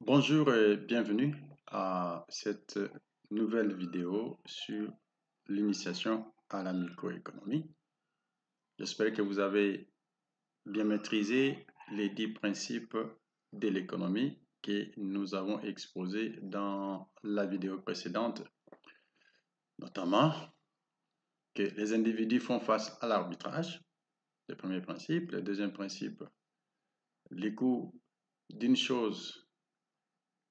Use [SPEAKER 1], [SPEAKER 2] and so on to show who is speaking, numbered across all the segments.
[SPEAKER 1] Bonjour et bienvenue à cette nouvelle vidéo sur l'initiation à la microéconomie. J'espère que vous avez bien maîtrisé les 10 principes de l'économie que nous avons exposés dans la vidéo précédente, notamment que les individus font face à l'arbitrage, le premier principe. Le deuxième principe, les coûts d'une chose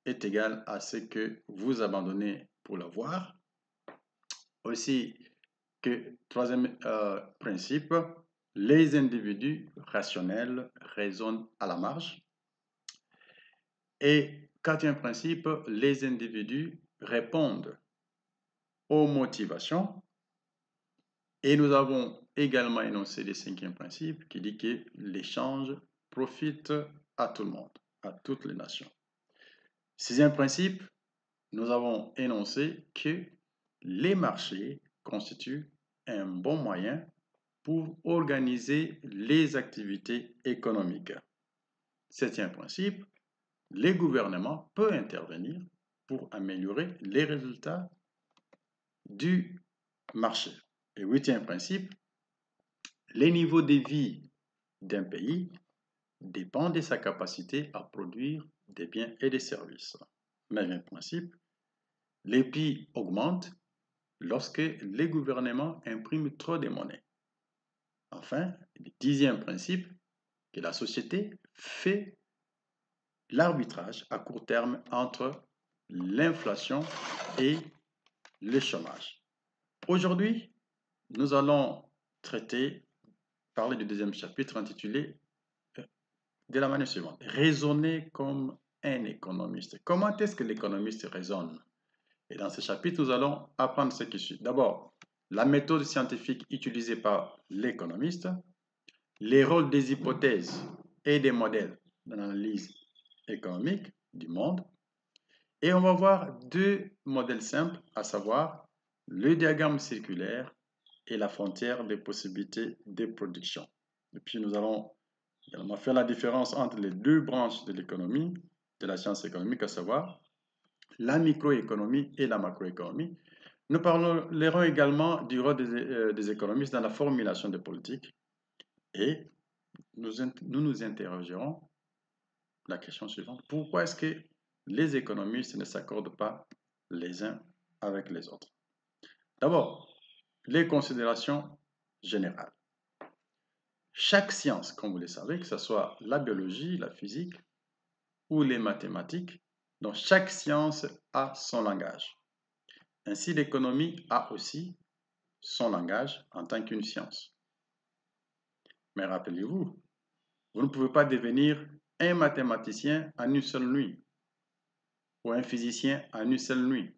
[SPEAKER 1] est égal à ce que vous abandonnez pour l'avoir. Aussi que, troisième principe, les individus rationnels raisonnent à la marge. Et quatrième principe, les individus répondent aux motivations. Et nous avons également énoncé le cinquième principe qui dit que l'échange profite à tout le monde, à toutes les nations. Sixième principe, nous avons énoncé que les marchés constituent un bon moyen pour organiser les activités économiques. Septième principe, les gouvernements peuvent intervenir pour améliorer les résultats du marché. Et huitième principe, les niveaux de vie d'un pays dépendent de sa capacité à produire des biens et des services. Neuvième principe, les prix augmentent lorsque les gouvernements impriment trop de monnaie. Enfin, le dixième principe, que la société fait l'arbitrage à court terme entre l'inflation et le chômage. Aujourd'hui, nous allons parler du deuxième chapitre intitulé de la manière suivante. Raisonner comme un économiste. Comment est-ce que l'économiste raisonne? Et dans ce chapitre, nous allons apprendre ce qui suit. D'abord, la méthode scientifique utilisée par l'économiste, les rôles des hypothèses et des modèles dans l'analyse économique du monde. Et on va voir deux modèles simples, à savoir le diagramme circulaire et la frontière des possibilités de production. Et puis nous allons également faire la différence entre les deux branches de l'économie, de la science économique, à savoir la microéconomie et la macroéconomie. Nous parlerons également du rôle des économistes dans la formulation des politiques et nous interrogerons la question suivante. Pourquoi est-ce que les économistes ne s'accordent pas les uns avec les autres? D'abord, les considérations générales. Chaque science, comme vous le savez, que ce soit la biologie, la physique ou les mathématiques, donc chaque science a son langage. Ainsi, l'économie a aussi son langage en tant qu'une science. Mais rappelez-vous, vous ne pouvez pas devenir un mathématicien en une seule nuit ou un physicien en une seule nuit.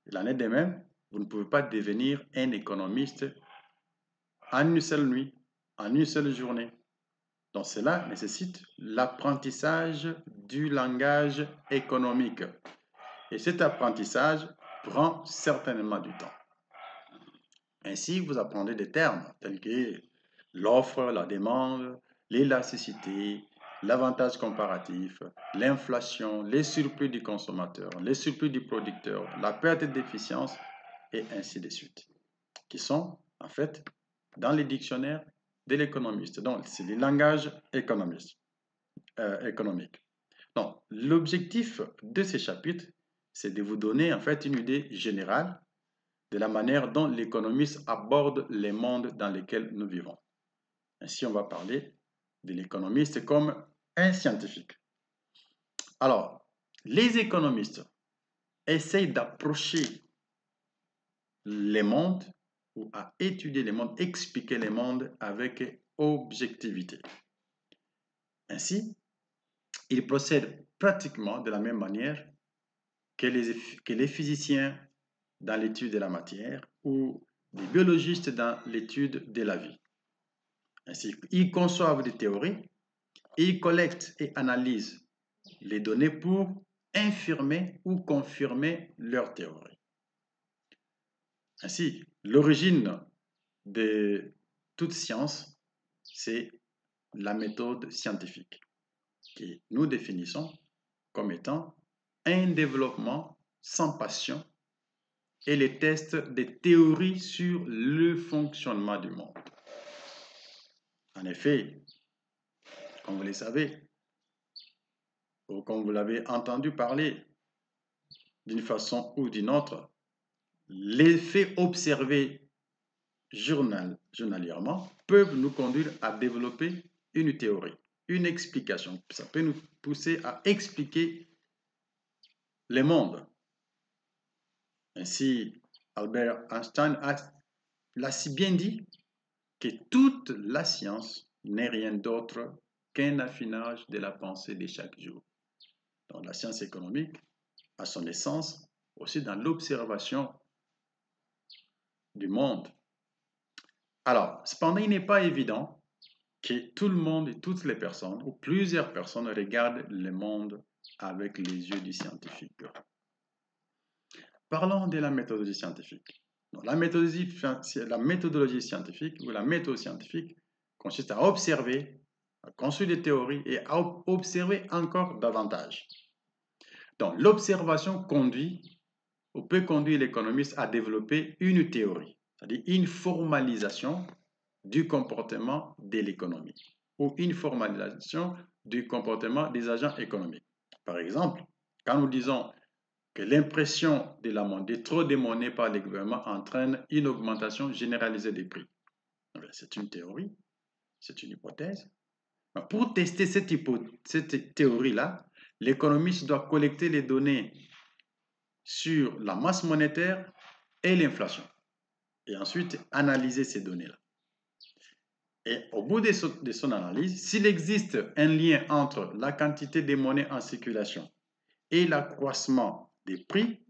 [SPEAKER 1] Il en est de même, vous ne pouvez pas devenir un économiste en une seule nuit, en une seule journée. Donc cela nécessite l'apprentissage du langage économique. Et cet apprentissage prend certainement du temps. Ainsi, vous apprendrez des termes tels que l'offre, la demande, l'élasticité, l'avantage comparatif, l'inflation, les surplus du consommateur, les surplus du producteur, la perte d'efficience et ainsi de suite, qui sont en fait dans les dictionnaires de l'économiste. Donc, c'est le langage économique. Donc, l'objectif de ces chapitres, c'est de vous donner en fait une idée générale de la manière dont l'économiste aborde les mondes dans lesquels nous vivons. Ainsi, on va parler de l'économiste comme un scientifique. Alors, les économistes essayent d'approcher les mondes ou à étudier les mondes, expliquer les mondes avec objectivité. Ainsi, ils procèdent pratiquement de la même manière que les physiciens dans l'étude de la matière ou les biologistes dans l'étude de la vie. Ainsi, ils conçoivent des théories, ils collectent et analysent les données pour infirmer ou confirmer leurs théories. Ainsi, l'origine de toute science, c'est la méthode scientifique que nous définissons comme étant un développement sans passion et les tests des théories sur le fonctionnement du monde. En effet, comme vous le savez, ou comme vous l'avez entendu parler d'une façon ou d'une autre, les faits observés journalièrement peuvent nous conduire à développer une théorie, une explication. Ça peut nous pousser à expliquer le monde. Ainsi, Albert Einstein l'a si bien dit que toute la science n'est rien d'autre qu'un affinage de la pensée de chaque jour. Donc, la science économique a son essence aussi dans l'observation du monde. Alors, cependant, il n'est pas évident que tout le monde et toutes les personnes, ou plusieurs personnes, regardent le monde avec les yeux du scientifique. Parlons de la méthodologie scientifique. Donc, la méthodologie scientifique ou la méthode scientifique consiste à observer, à construire des théories et à observer encore davantage. Donc, l'observation conduit ou peut conduire l'économiste à développer une théorie, c'est-à-dire une formalisation du comportement de l'économie ou une formalisation du comportement des agents économiques. Par exemple, quand nous disons que l'impression de trop de monnaie par les gouvernements entraîne une augmentation généralisée des prix. C'est une théorie, c'est une hypothèse. Pour tester cette théorie-là, l'économiste doit collecter les données sur la masse monétaire et l'inflation et ensuite analyser ces données-là. Et au bout de son analyse, s'il existe un lien entre la quantité de monnaie en circulation et l'accroissement des prix,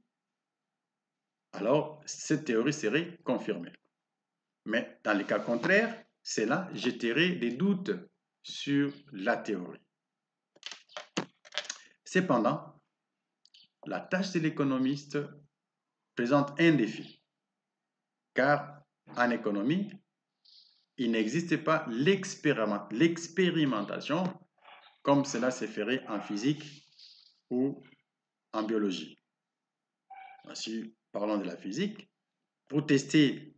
[SPEAKER 1] alors cette théorie serait confirmée. Mais dans le cas contraire, cela jetterait des doutes sur la théorie. Cependant, la tâche de l'économiste présente un défi, car en économie, il n'existe pas l'expérimentation comme cela se ferait en physique ou en biologie. Ainsi, parlons de la physique. Pour tester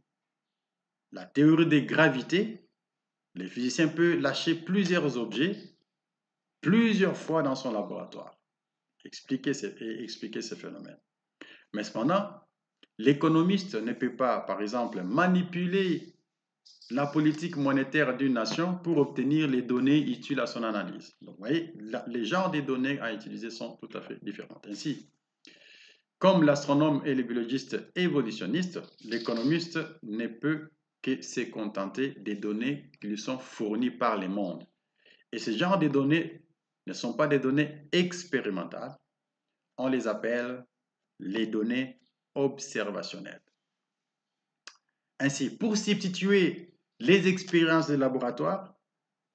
[SPEAKER 1] la théorie de gravité, le physicien peut lâcher plusieurs objets plusieurs fois dans son laboratoire, expliquer ce phénomène. Mais cependant, l'économiste ne peut pas, par exemple, manipuler la politique monétaire d'une nation pour obtenir les données utiles à son analyse. Donc, vous voyez, les genres de données à utiliser sont tout à fait différents. Ainsi, comme l'astronome et le biologiste évolutionniste, l'économiste ne peut que se contenter des données qui lui sont fournies par les mondes. Et ce genre de données ne sont pas des données expérimentales. On les appelle les données observationnelles. Ainsi, pour substituer les expériences de laboratoire,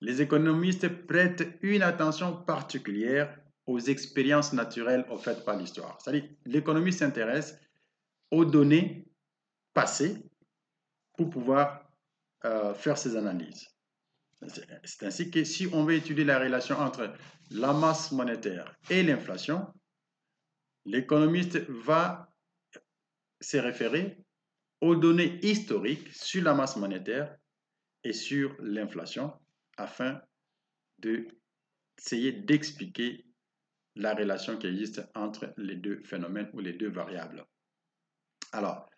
[SPEAKER 1] les économistes prêtent une attention particulière aux expériences naturelles offertes par l'histoire. C'est-à-dire, l'économiste s'intéresse aux données passées pour pouvoir faire ses analyses. C'est ainsi que si on veut étudier la relation entre la masse monétaire et l'inflation, l'économiste va se référer aux données historiques sur la masse monétaire et sur l'inflation afin d'essayer d'expliquer la relation qui existe entre les deux phénomènes ou les deux variables. Alors,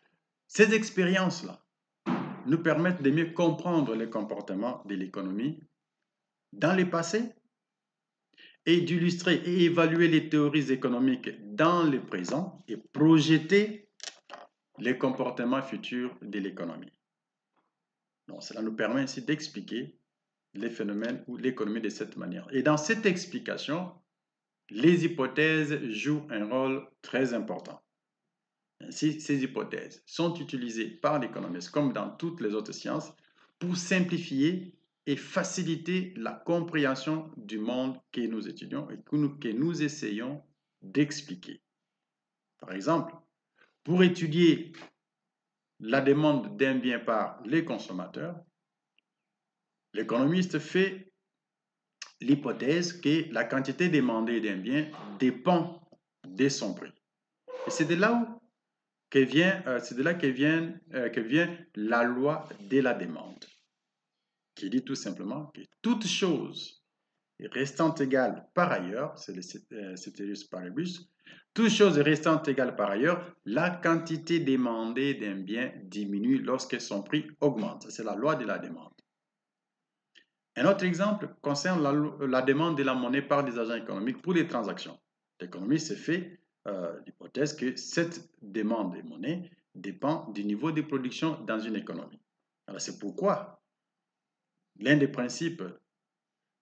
[SPEAKER 1] ces expériences-là nous permettent de mieux comprendre les comportements de l'économie dans le passé et d'illustrer et évaluer les théories économiques dans le présent et projeter les comportements futurs de l'économie. Donc, cela nous permet ainsi d'expliquer les phénomènes ou l'économie de cette manière. Et dans cette explication, les hypothèses jouent un rôle très important. Ainsi, ces hypothèses sont utilisées par l'économiste, comme dans toutes les autres sciences, pour simplifier et faciliter la compréhension du monde que nous étudions et que nous essayons d'expliquer. Par exemple, pour étudier la demande d'un bien par les consommateurs, l'économiste fait l'hypothèse que la quantité demandée d'un bien dépend de son prix. Et c'est de là que vient la loi de la demande, qui dit tout simplement que toute chose restant égale par ailleurs, c'est le ceteris paribus, toute chose restant égale par ailleurs, la quantité demandée d'un bien diminue lorsque son prix augmente. C'est la loi de la demande. Un autre exemple concerne la demande de la monnaie par des agents économiques pour les transactions. L'économie se fait l'hypothèse que cette demande de monnaie dépend du niveau de production dans une économie. Alors c'est pourquoi l'un des principes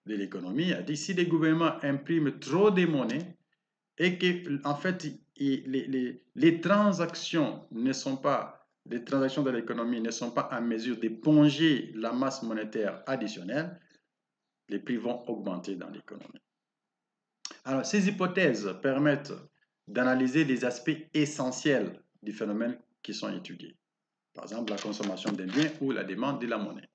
[SPEAKER 1] de l'économie a dit si les gouvernements impriment trop de monnaie et que en fait les transactions de l'économie ne sont pas en mesure d'éponger la masse monétaire additionnelle, les prix vont augmenter dans l'économie. Alors, ces hypothèses permettent d'analyser les aspects essentiels du phénomène qui sont étudiés. Par exemple, la consommation d'un bien ou la demande de la monnaie.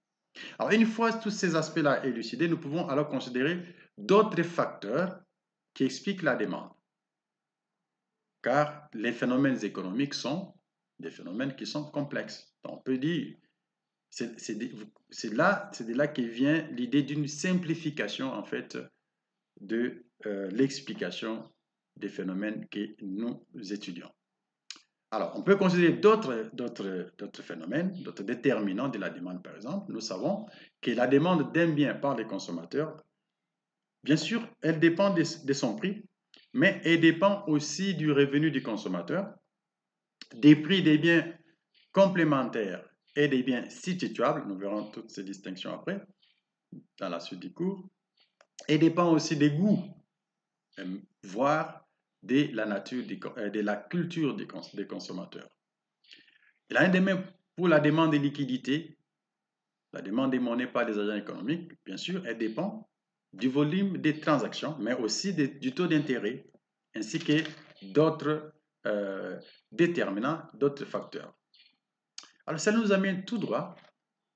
[SPEAKER 1] Alors, une fois tous ces aspects-là élucidés, nous pouvons alors considérer d'autres facteurs qui expliquent la demande. Car les phénomènes économiques sont des phénomènes qui sont complexes. Donc, on peut dire, c'est de là que vient l'idée d'une simplification, en fait, de l'explication des phénomènes que nous étudions. Alors, on peut considérer d'autres phénomènes, d'autres déterminants de la demande, par exemple. Nous savons que la demande d'un bien par les consommateurs, bien sûr, elle dépend de son prix, mais elle dépend aussi du revenu du consommateur, des prix des biens complémentaires et des biens substituables. Nous verrons toutes ces distinctions après, dans la suite du cours. Et dépend aussi des goûts, voire de la nature, de la culture des consommateurs. Il en est de même pour la demande de liquidité. La demande des monnaies par les agents économiques, bien sûr, elle dépend du volume des transactions, mais aussi du taux d'intérêt, ainsi que d'autres déterminants, d'autres facteurs. Alors, ça nous amène tout droit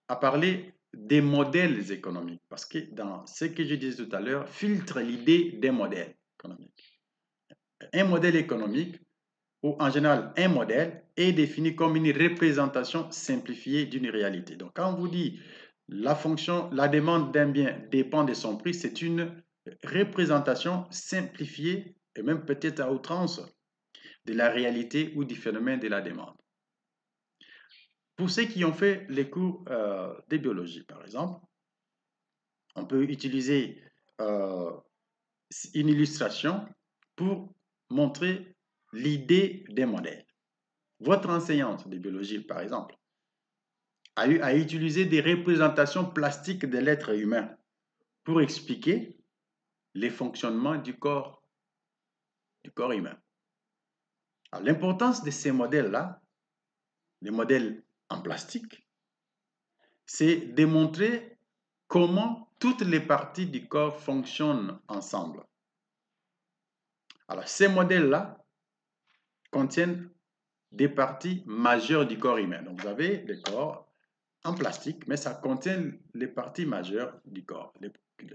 [SPEAKER 1] à parler des modèles économiques, parce que dans ce que je disais tout à l'heure, filtre l'idée des modèles économiques. Un modèle économique, ou en général un modèle, est défini comme une représentation simplifiée d'une réalité. Donc quand on vous dit la demande d'un bien dépend de son prix, c'est une représentation simplifiée et même peut-être à outrance de la réalité ou du phénomène de la demande. Pour ceux qui ont fait les cours de biologie, par exemple, on peut utiliser une illustration pour montrer l'idée des modèles. Votre enseignante de biologie, par exemple, a utilisé des représentations plastiques de l'être humain pour expliquer les fonctionnements du corps humain. L'importance de ces modèles-là, les modèles en plastique, c'est de montrer comment toutes les parties du corps fonctionnent ensemble. Alors, ces modèles-là contiennent des parties majeures du corps humain. Donc, vous avez le corps en plastique, mais ça contient les parties majeures du corps.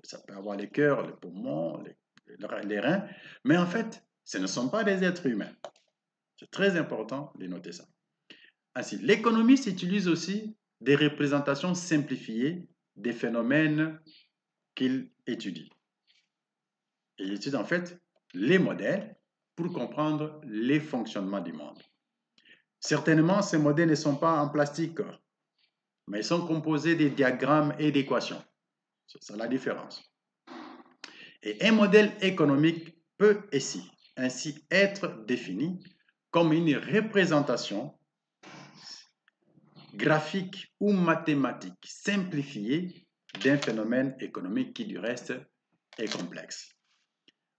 [SPEAKER 1] Ça peut avoir les cœurs, les poumons, les reins, mais en fait, ce ne sont pas des êtres humains. C'est très important de noter ça. Ainsi, l'économie s'utilise aussi des représentations simplifiées des phénomènes qu'il étudie. Il étudie en fait les modèles pour comprendre les fonctionnements du monde. Certainement, ces modèles ne sont pas en plastique, mais ils sont composés de diagrammes et d'équations. C'est ça la différence. Et un modèle économique peut ainsi être défini comme une représentation graphique ou mathématique simplifiée d'un phénomène économique qui, du reste, est complexe.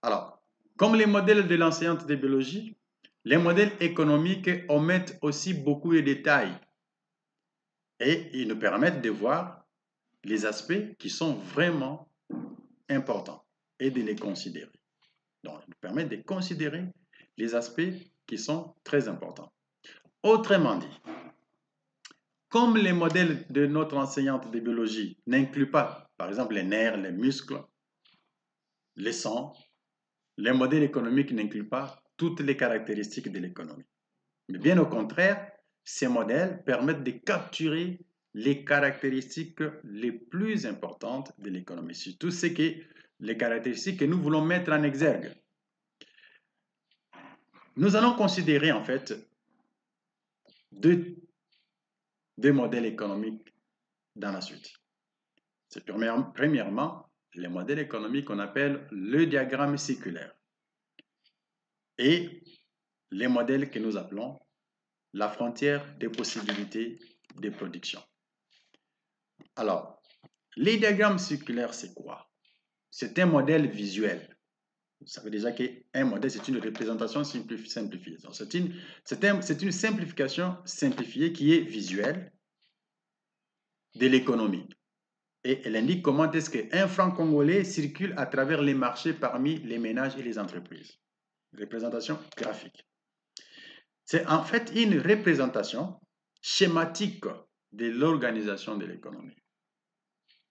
[SPEAKER 1] Alors, comme les modèles de l'enseignante de biologie, les modèles économiques omettent aussi beaucoup de détails et ils nous permettent de voir les aspects qui sont vraiment importants et de les considérer. Donc, ils nous permettent de considérer les aspects qui sont très importants. Autrement dit, comme les modèles de notre enseignante de biologie n'incluent pas, par exemple, les nerfs, les muscles, leçon, les modèles économiques n'incluent pas toutes les caractéristiques de l'économie. Mais bien au contraire, ces modèles permettent de capturer les caractéristiques les plus importantes de l'économie, surtout les caractéristiques que nous voulons mettre en exergue. Nous allons considérer en fait deux modèles économiques dans la suite. C'est premièrement les modèles économiques qu'on appelle le diagramme circulaire et les modèles que nous appelons la frontière des possibilités de production. Alors, les diagrammes circulaires, c'est quoi? C'est un modèle visuel. Vous savez déjà qu'un modèle, c'est une représentation simplifiée. C'est une simplification simplifiée qui est visuelle de l'économie. Et elle indique comment est-ce qu'un franc congolais circule à travers les marchés parmi les ménages et les entreprises. Représentation graphique. C'est en fait une représentation schématique de l'organisation de l'économie.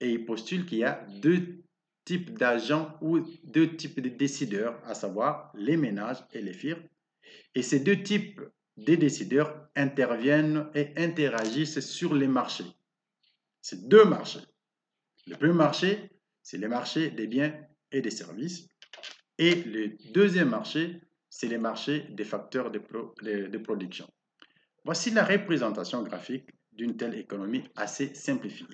[SPEAKER 1] Et il postule qu'il y a deux types d'agents ou deux types de décideurs, à savoir les ménages et les firmes. Et ces deux types de décideurs interviennent et interagissent sur les marchés. C'est deux marchés. Le premier marché, c'est le marché des biens et des services. Et le deuxième marché, c'est les marchés des facteurs de production. Voici la représentation graphique d'une telle économie assez simplifiée.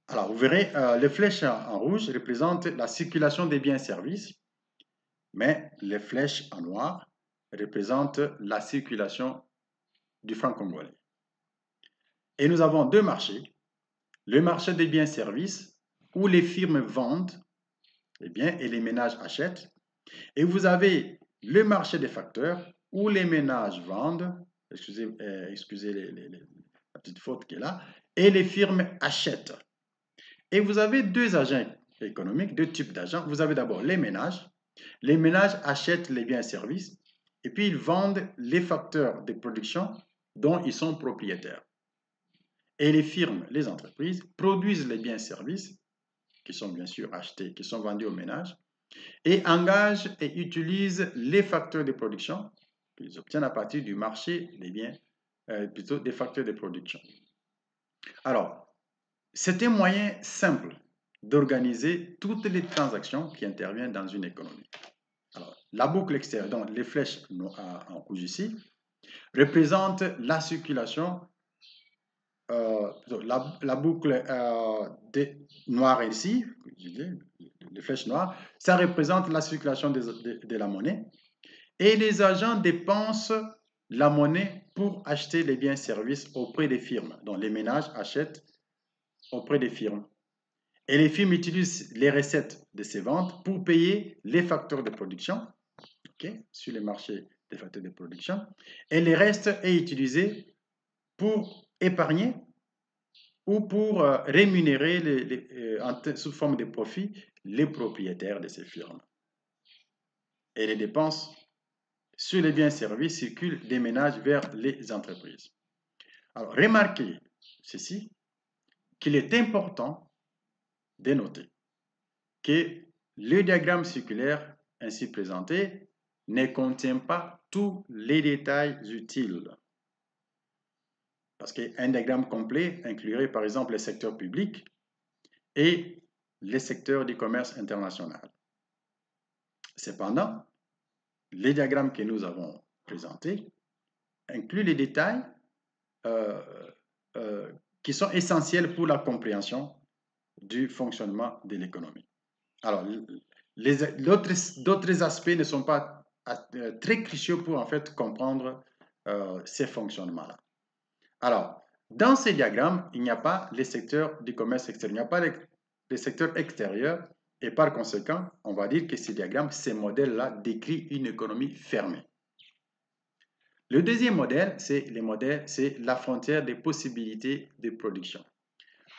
[SPEAKER 1] Alors, vous verrez, les flèches en rouge représentent la circulation des biens et services, mais les flèches en noir représentent la circulation du franc congolais. Et nous avons deux marchés. Le marché des biens et services, où les firmes vendent les biens et les ménages achètent. Et vous avez le marché des facteurs, où les ménages vendent, excusez la petite faute qui est là, et les firmes achètent. Et vous avez deux agents économiques, deux types d'agents. Vous avez d'abord les ménages. Les ménages achètent les biens et services, et puis ils vendent les facteurs de production dont ils sont propriétaires. Et les firmes, les entreprises, produisent les biens et services qui sont bien sûr achetés, qui sont vendus aux ménages, et engagent et utilisent les facteurs de production qu'ils obtiennent à partir du marché des biens, plutôt des facteurs de production. Alors, c'est un moyen simple d'organiser toutes les transactions qui interviennent dans une économie. Alors, la boucle extérieure, donc les flèches en rouge ici, représentent la circulation, la boucle noire ici, les flèches noires, ça représente la circulation de la monnaie. Et les agents dépensent la monnaie pour acheter les biens et services auprès des firmes. Donc les ménages achètent auprès des firmes. Et les firmes utilisent les recettes de ces ventes pour payer les facteurs de production, sur les marchés des facteurs de production. Et le reste est utilisé pour épargner ou pour rémunérer sous forme de profit les propriétaires de ces firmes. Et les dépenses sur les biens et services circulent des ménages vers les entreprises. Alors, remarquez ceci, qu'il est important de noter que le diagramme circulaire ainsi présenté ne contient pas tous les détails utiles. Parce qu'un diagramme complet inclurait par exemple les secteurs publics et les secteurs du commerce international. Cependant, les diagrammes que nous avons présentés incluent les détails qui sont essentiels pour la compréhension du fonctionnement de l'économie. Alors, d'autres aspects ne sont pas très cruciaux pour en fait comprendre ces fonctionnements-là. Alors, dans ces diagrammes, il n'y a pas les secteurs du commerce extérieur, il n'y a pas les secteurs extérieurs, et par conséquent, on va dire que ces diagrammes, ces modèles-là décrivent une économie fermée. Le deuxième modèle, c'est la frontière des possibilités de production.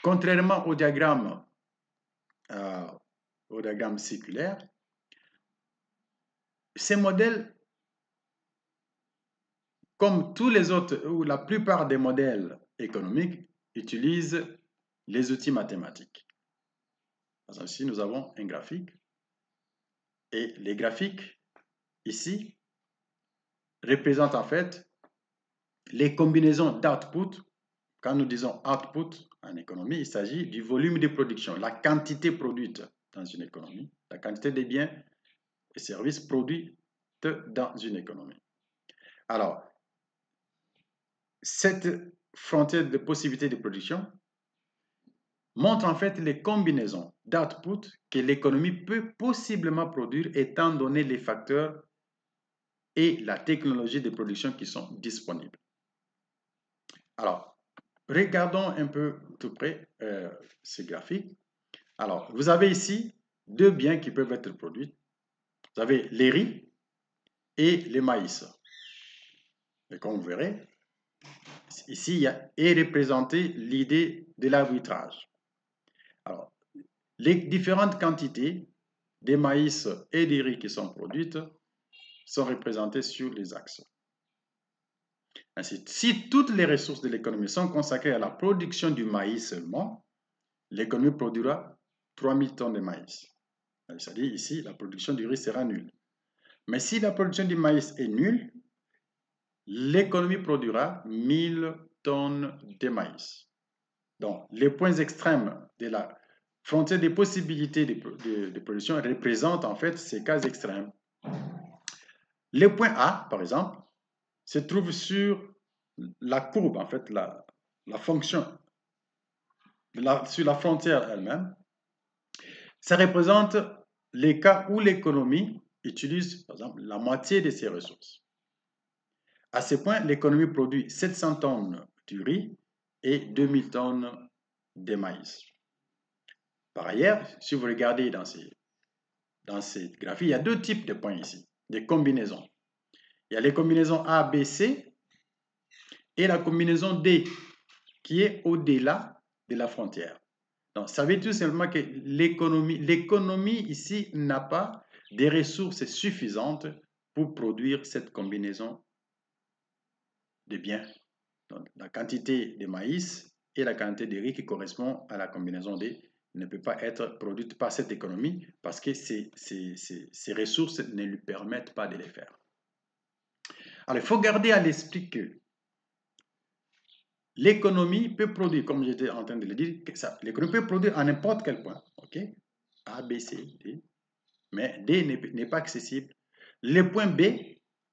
[SPEAKER 1] Contrairement au diagramme circulaire, ces modèles, comme tous les autres, ou la plupart des modèles économiques, utilisent les outils mathématiques. Ici, nous avons un graphique. Et les graphiques, ici, représentent en fait les combinaisons d'output. Quand nous disons output en économie, il s'agit du volume de production, la quantité produite dans une économie, la quantité des biens et services produits dans une économie. Alors, cette frontière de possibilités de production montre en fait les combinaisons d'output que l'économie peut possiblement produire étant donné les facteurs et la technologie de production qui sont disponibles. Alors, regardons un peu tout près ce graphique. Alors, vous avez ici deux biens qui peuvent être produits. Vous avez les riz et le maïs. Et comme vous verrez, ici est représentée l'idée de l'arbitrage. Alors, les différentes quantités des maïs et des riz qui sont produites sont représentées sur les axes. Ainsi, si toutes les ressources de l'économie sont consacrées à la production du maïs seulement, l'économie produira 3000 tonnes de maïs. C'est-à-dire ici, la production du riz sera nulle. Mais si la production du maïs est nulle, l'économie produira 1000 tonnes de maïs. Donc, les points extrêmes de la frontière des possibilités de production représentent en fait ces cas extrêmes. Le point A, par exemple, se trouve sur la courbe, en fait, la fonction, sur la frontière elle-même. Ça représente les cas où l'économie utilise, par exemple, la moitié de ses ressources. À ce point, l'économie produit 700 tonnes de riz et 2000 tonnes de maïs. Par ailleurs, si vous regardez dans ces graphiques, il y a deux types de points ici, des combinaisons. Il y a les combinaisons A, B, C et la combinaison D qui est au-delà de la frontière. Donc, ça veut tout simplement que l'économie ici n'a pas des ressources suffisantes pour produire cette combinaison de biens. Donc, la quantité de maïs et la quantité de riz qui correspond à la combinaison D ne peut pas être produite par cette économie parce que ces ressources ne lui permettent pas de les faire. Alors, il faut garder à l'esprit que l'économie peut produire, comme j'étais en train de le dire, l'économie peut produire à n'importe quel point, ok? A, B, C, D, mais D n'est pas accessible. Le point B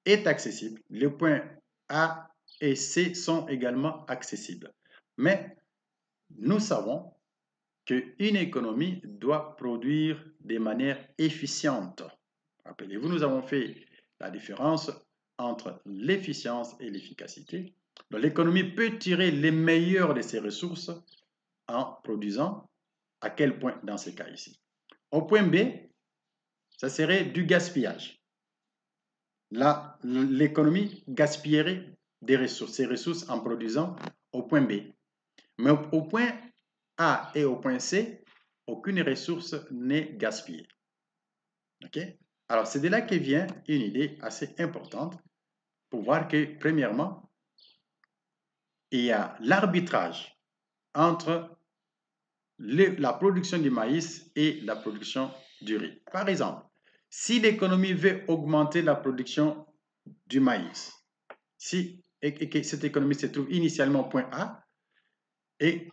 [SPEAKER 1] est accessible. Le point A et C sont également accessibles. Mais nous savons qu'une économie doit produire de manière efficiente. Rappelez-vous, nous avons fait la différence entre l'efficience et l'efficacité. L'économie peut tirer les meilleures de ses ressources en produisant à quel point dans ce cas ici. Au point B, ça serait du gaspillage. Là, l'économie gaspillerait ses ressources en produisant au point B. Mais au point A et au point C, aucune ressource n'est gaspillée. OK? Alors, c'est de là que vient une idée assez importante pour voir que, premièrement, il y a l'arbitrage entre la production du maïs et la production du riz. Par exemple, si l'économie veut augmenter la production du maïs, et que cette économie se trouve initialement au point A, et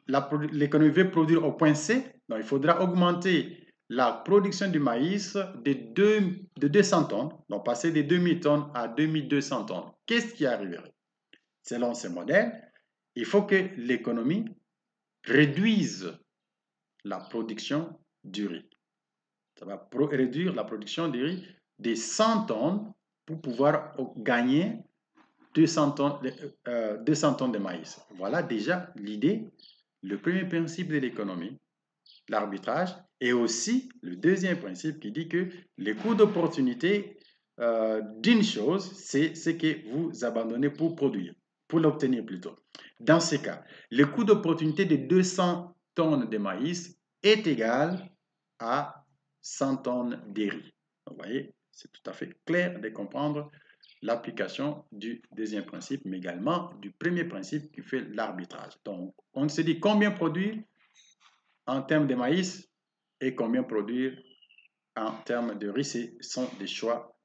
[SPEAKER 1] l'économie veut produire au point C, donc il faudra augmenter la production du maïs de 200 tonnes, donc passer de 2000 tonnes à 2200 tonnes. Qu'est-ce qui arriverait? Selon ce modèle, il faut que l'économie réduise la production du riz. Ça va réduire la production du riz de 100 tonnes pour pouvoir gagner 200 tonnes de maïs. Voilà déjà l'idée, le premier principe de l'économie, l'arbitrage, et aussi le deuxième principe qui dit que le coût d'opportunité d'une chose, c'est ce que vous abandonnez pour produire, pour l'obtenir plutôt. Dans ce cas, le coût d'opportunité de 200 tonnes de maïs est égal à 100 tonnes de riz. Vous voyez, c'est tout à fait clair de comprendre l'application du deuxième principe, mais également du premier principe qui fait l'arbitrage. Donc, on se dit combien produire en termes de maïs, et combien produire en termes de riz. Ce sont des choix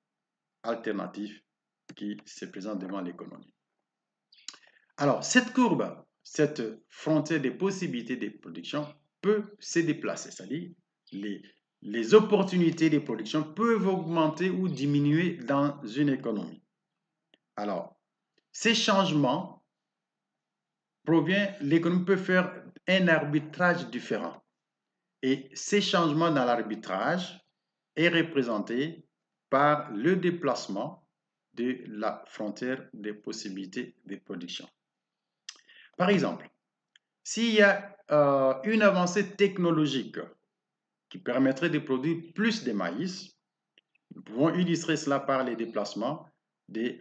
[SPEAKER 1] alternatifs qui se présentent devant l'économie. Alors, cette courbe, cette frontière des possibilités de production peut se déplacer, c'est-à-dire les opportunités de production peuvent augmenter ou diminuer dans une économie. Alors, ces changements l'économie peut faire un arbitrage différent. Et ces changements dans l'arbitrage est représenté par le déplacement de la frontière des possibilités de production. Par exemple, s'il y a une avancée technologique qui permettrait de produire plus de maïs, nous pouvons illustrer cela par les déplacements de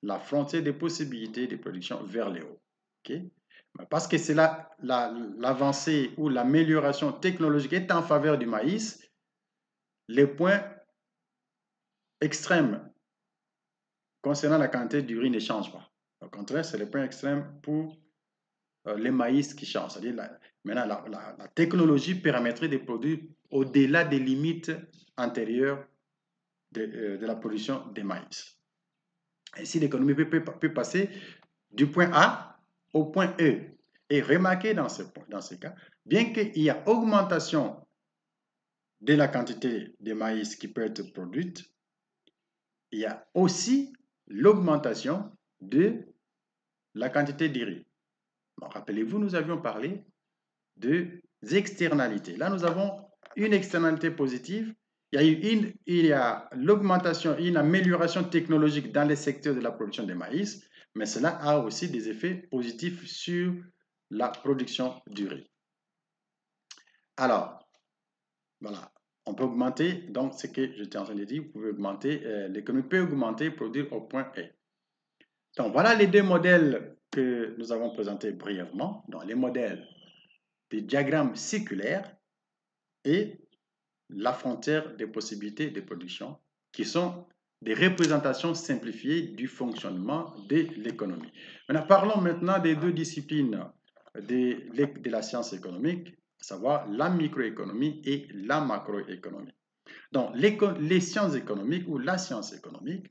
[SPEAKER 1] la frontière des possibilités de production vers le haut. Okay? Parce que c'est là l'avancée ou l'amélioration technologique est en faveur du maïs, les points extrêmes concernant la quantité du riz ne changent pas. Au contraire, c'est les points extrêmes pour les maïs qui changent. C'est-à-dire, maintenant, la technologie permettrait de produire au-delà des limites antérieures de la production des maïs. Ainsi, l'économie peut passer du point A au point E. Et remarquez dans ce cas, bien qu'il y ait augmentation de la quantité de maïs qui peut être produite, il y a aussi l'augmentation de la quantité de riz. Bon, rappelez-vous, nous avions parlé des externalités. Là, nous avons une externalité positive. Il y a l'augmentation, une amélioration technologique dans les secteurs de la production de maïs, mais cela a aussi des effets positifs sur la production du riz. Alors, voilà, on peut augmenter, donc ce que j'étais en train de dire, vous pouvez augmenter, l'économie peut augmenter, produire au point E. Donc, voilà les deux modèles que nous avons présentés brièvement, donc les modèles des diagrammes circulaires et la frontière des possibilités de production, qui sont des représentations simplifiées du fonctionnement de l'économie. Parlons maintenant des deux disciplines de la science économique, à savoir la microéconomie et la macroéconomie. Donc, les sciences économiques ou la science économique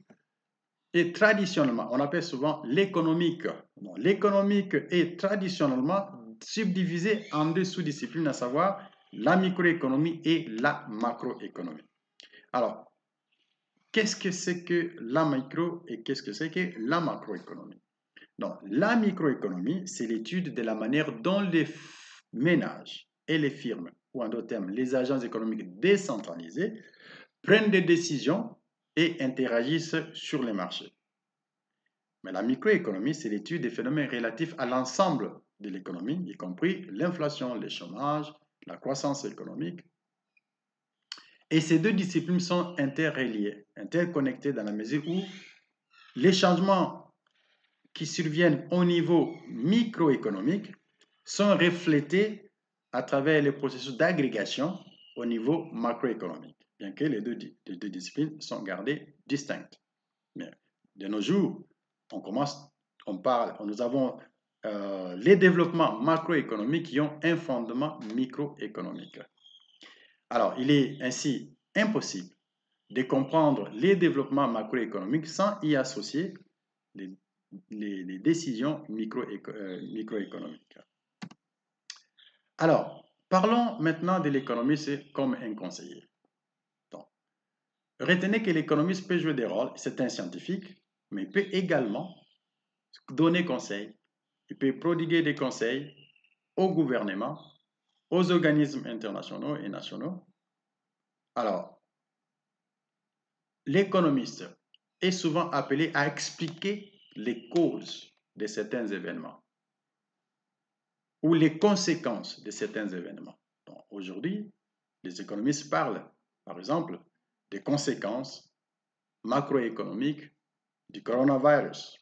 [SPEAKER 1] est traditionnellement, on appelle souvent l'économique. L'économique est traditionnellement subdivisé en deux sous-disciplines, à savoir la microéconomie et la macroéconomie. Alors, qu'est-ce que c'est que la micro et qu'est-ce que c'est que la macroéconomie? Donc, la microéconomie, c'est l'étude de la manière dont les ménages et les firmes, ou en d'autres termes, les agences économiques décentralisées, prennent des décisions et interagissent sur les marchés. Mais la microéconomie, c'est l'étude des phénomènes relatifs à l'ensemble de l'économie, y compris l'inflation, le chômage, la croissance économique. Et ces deux disciplines sont interreliées, interconnectées dans la mesure où les changements qui surviennent au niveau microéconomique sont reflétés à travers les processus d'agrégation au niveau macroéconomique, bien que les deux disciplines sont gardées distinctes. Mais de nos jours, nous avons les développements macroéconomiques qui ont un fondement microéconomique. Alors, il est ainsi impossible de comprendre les développements macroéconomiques sans y associer les décisions microéconomiques. Alors, parlons maintenant de l'économiste comme un conseiller. Donc, retenez que l'économiste peut jouer des rôles, c'est un scientifique, mais il peut également donner conseil, il peut prodiguer des conseils au gouvernement, aux organismes internationaux et nationaux. Alors, l'économiste est souvent appelé à expliquer les causes de certains événements ou les conséquences de certains événements. Aujourd'hui, les économistes parlent, par exemple, des conséquences macroéconomiques du coronavirus.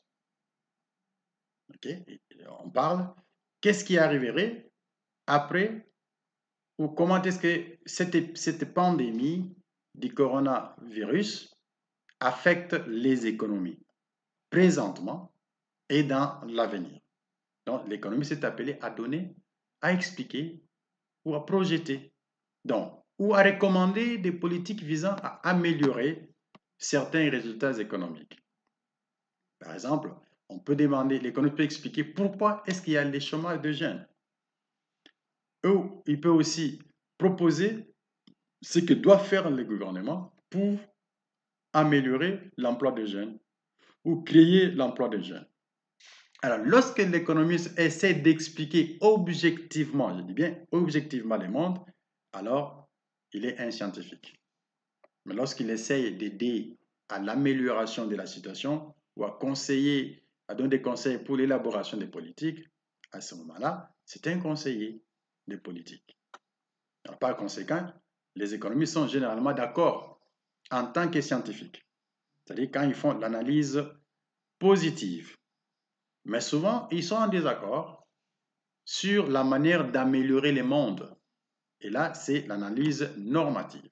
[SPEAKER 1] Okay? On parle qu'est-ce qui arriverait après ou comment est-ce que cette pandémie du coronavirus affecte les économies présentement et dans l'avenir. Donc, l'économie s'est appelée à donner, à expliquer ou à projeter. Donc, ou à recommander des politiques visant à améliorer certains résultats économiques. Par exemple, on peut demander, l'économiste peut expliquer pourquoi est-ce qu'il y a le chômage de jeunes. Ou il peut aussi proposer ce que doit faire le gouvernement pour améliorer l'emploi des jeunes ou créer l'emploi des jeunes. Alors, lorsque l'économiste essaie d'expliquer objectivement, je dis bien objectivement les mondes, alors il est un scientifique. Mais lorsqu'il essaie d'aider à l'amélioration de la situation ou à conseiller, à donner des conseils pour l'élaboration des politiques, à ce moment-là, c'est un conseiller de politique. Alors, par conséquent, les économistes sont généralement d'accord en tant que scientifiques. C'est-à-dire quand ils font l'analyse positive. Mais souvent, ils sont en désaccord sur la manière d'améliorer les mondes. Et là, c'est l'analyse normative.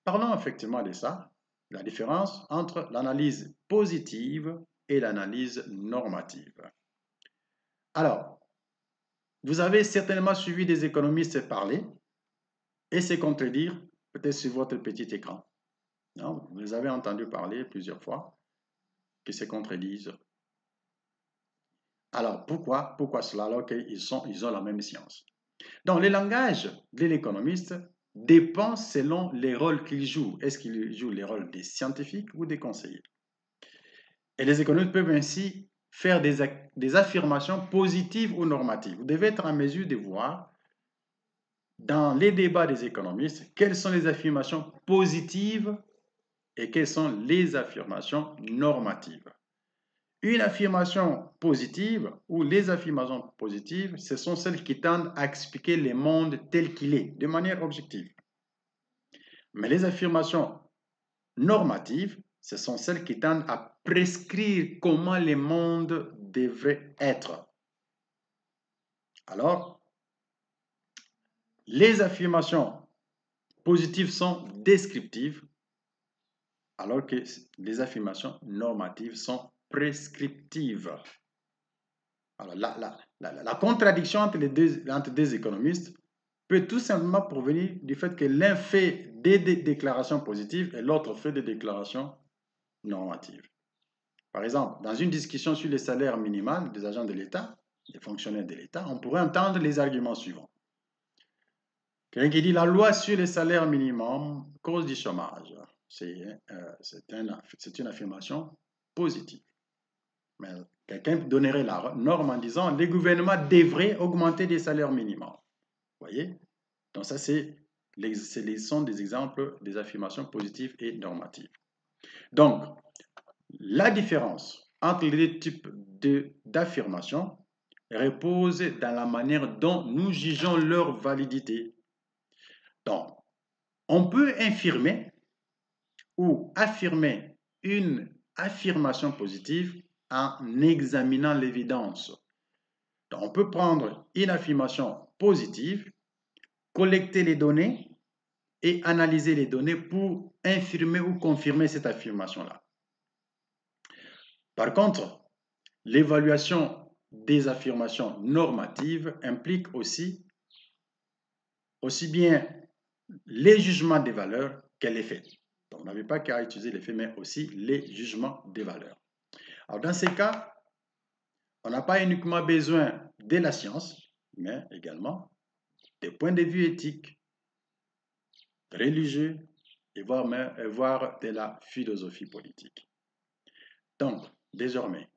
[SPEAKER 1] Parlons effectivement de ça, la différence entre l'analyse positive et l'analyse normative. Alors, vous avez certainement suivi des économistes parler et se contredire, peut-être sur votre petit écran. Non, vous les avez entendus parler plusieurs fois, qui se contredisent. Alors, pourquoi cela alors qu'ils ont la même science? Donc, le langage de l'économiste dépend selon les rôles qu'il joue. Est-ce qu'il joue les rôles des scientifiques ou des conseillers? Et les économistes peuvent ainsi faire des affirmations positives ou normatives. Vous devez être en mesure de voir dans les débats des économistes quelles sont les affirmations positives et quelles sont les affirmations normatives. Une affirmation positive ou les affirmations positives, ce sont celles qui tendent à expliquer le monde tel qu'il est, de manière objective. Mais les affirmations normatives, ce sont celles qui tendent à prescrire comment le monde devrait être. Alors, les affirmations positives sont descriptives, alors que les affirmations normatives sont prescriptives. Alors, la contradiction entre deux économistes peut tout simplement provenir du fait que l'un fait des déclarations positives et l'autre fait des déclarations normatives. Par exemple, dans une discussion sur les salaires minimaux des agents de l'État, des fonctionnaires de l'État, on pourrait entendre les arguments suivants. Quelqu'un qui dit la loi sur les salaires minimums cause du chômage. C'est une affirmation positive. Mais quelqu'un donnerait la norme en disant les gouvernements devraient augmenter les salaires minimums. Vous voyez? Donc ça, sont des exemples des affirmations positives et normatives. Donc, la différence entre les deux types d'affirmations repose dans la manière dont nous jugeons leur validité. Donc, on peut infirmer ou affirmer une affirmation positive en examinant l'évidence. Donc, on peut prendre une affirmation positive, collecter les données et analyser les données pour infirmer ou confirmer cette affirmation-là. Par contre, l'évaluation des affirmations normatives implique aussi bien les jugements des valeurs qu'elle est faite. Donc, on n'avait pas qu'à utiliser les faits, mais aussi les jugements des valeurs. Alors, dans ces cas, on n'a pas uniquement besoin de la science, mais également des points de vue éthiques, religieux, et voire de la philosophie politique. Donc, désormais,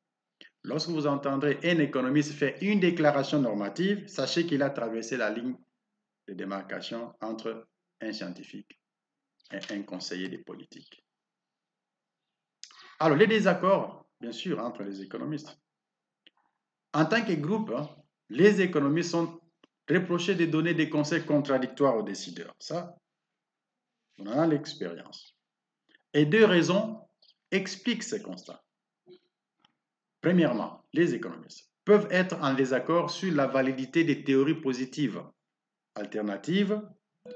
[SPEAKER 1] lorsque vous entendrez un économiste faire une déclaration normative, sachez qu'il a traversé la ligne de démarcation entre un scientifique et un conseiller des politiques. Alors, les désaccords, bien sûr, entre les économistes. En tant que groupe, les économistes sont reprochés de donner des conseils contradictoires aux décideurs. Ça, on en a l'expérience. Et deux raisons expliquent ces constats. Premièrement, les économistes peuvent être en désaccord sur la validité des théories positives alternatives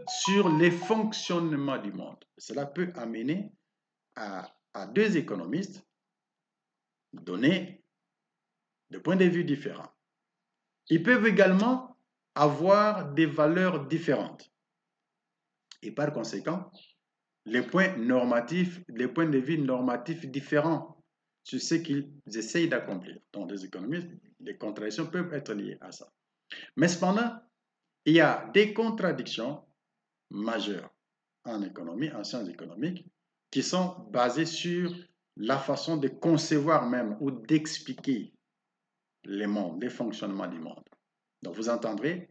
[SPEAKER 1] sur les fonctionnements du monde. Cela peut amener à deux économistes donner des points de vue différents. Ils peuvent également avoir des valeurs différentes. Et par conséquent, les points normatifs, les points de vue normatifs différents sur ce qu'ils essayent d'accomplir. Donc, les économistes, les contradictions peuvent être liées à ça. Mais cependant, il y a des contradictions majeures en économie, en sciences économiques, qui sont basées sur la façon de concevoir même ou d'expliquer les mondes, les fonctionnements du monde. Donc, vous entendrez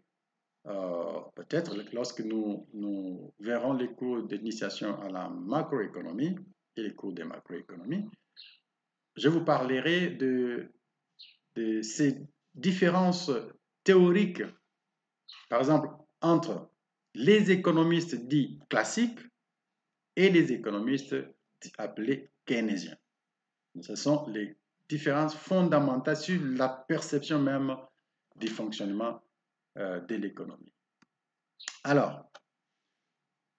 [SPEAKER 1] peut-être lorsque nous verrons les cours d'initiation à la macroéconomie et les cours de macroéconomie, je vous parlerai de ces différences théoriques, par exemple, entre les économistes dits classiques et les économistes appelés keynésiens. Ce sont les différences fondamentales sur la perception même du fonctionnement de l'économie. Alors,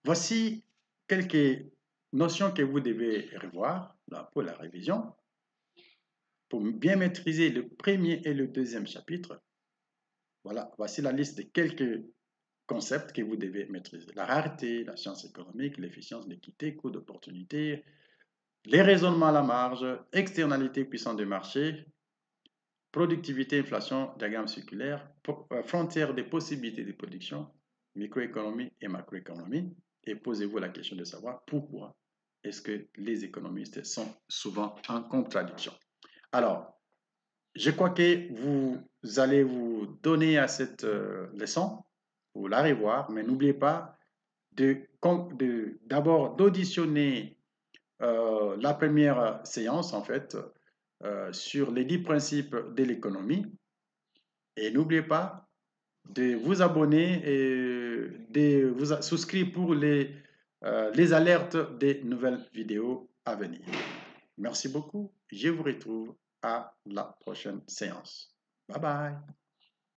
[SPEAKER 1] voici quelques notions que vous devez revoir là, pour la révision. Pour bien maîtriser le premier et le deuxième chapitre, voilà, voici la liste de quelques concepts que vous devez maîtriser. La rareté, la science économique, l'efficience, l'équité, coût d'opportunité, les raisonnements à la marge, externalité puissance du marché, productivité, inflation, diagramme circulaire, frontières des possibilités de production, microéconomie et macroéconomie. Et posez-vous la question de savoir pourquoi est-ce que les économistes sont souvent en contradiction. Alors, je crois que vous allez vous donner à cette leçon, vous la revoir, mais n'oubliez pas d'abord d'auditionner la première séance, en fait, sur les 10 principes de l'économie. Et n'oubliez pas de vous abonner et de vous souscrire pour les alertes des nouvelles vidéos à venir. Merci beaucoup. Je vous retrouve à la prochaine séance. Bye bye.